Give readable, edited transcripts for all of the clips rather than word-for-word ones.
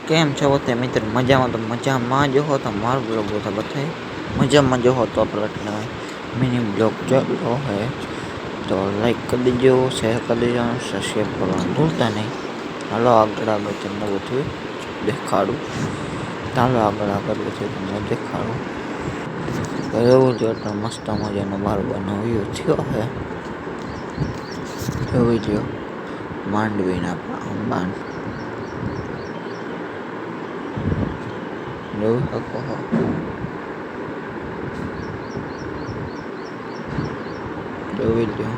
કેમ છો તે મિત્ર? મજામાં તો મજામાં જ હો તો મારો બ્લોગ બધા બતાવે મજામાં જ હો તો આપણે મિની બ્લોગ ચાલો હે તો લાઈક કરી દેજો, શેર કરી દેજો, સબસ્ક્રાઈબ કરવાનું ભૂલતા નહીં. હાલો આગળ તમને બધું દેખાડું. ચાલો આગળ બધું તમને દેખાડું. એવું જ એટલે મસ્ત મજાનો મારો બનાવ્યો થયો હે. જોઈ લ્યો માંડવીના આંબાન જોઈ શકો છો. જોઈ લ્યો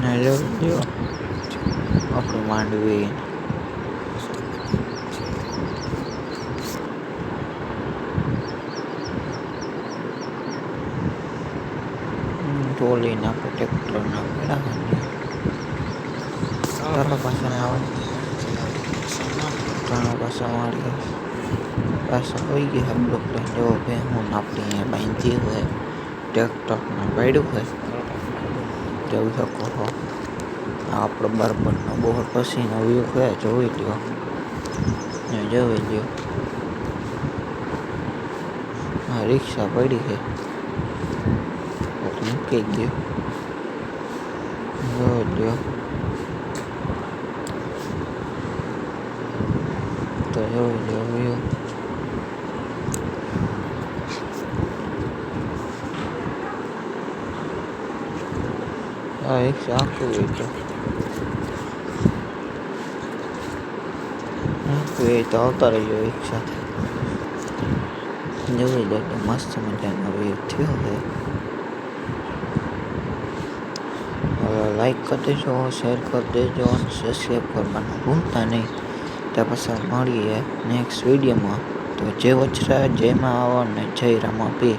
ને જોઈ લ્યો આપણું માંડવી ટોલીને આપણે ટ્રેક્ટરના પેલા ચાલો પાછા આવે ઘણા પાછા મારી પાછા હોઈ ગયા બ્લોક લઈને જો બે હું આપણી અહીંયા બાંધી હોય ટ્રેક્ટરના પાડ્યું હોય જોઈ શકો છો. આપણો બરબરનો બહુ પસીનો વ્યૂ હોય જોઈ લ્યો જોઈ લ્યો. હા રિક્ષા પડી છે મૂકી ગયો જોઈ લ્યો. તો જોઈ લ્યો વ્યૂ આ રિક્ષા આખું એ તો આવતા રહીજો રિક્ષા જોઈ લો તો મસ્ત મજાનો વ્યૂ થયો છે. લાઈક કરી દેજો, શેર કરી દેજો, સબસ્ક્રાઈબ કરવાનું ભૂલતા નહીં. ત્યાં પછી મળીએ નેક્સ્ટ વિડીયોમાં. તો જય વચરા, જય મા આવો ને જય રામા પીર.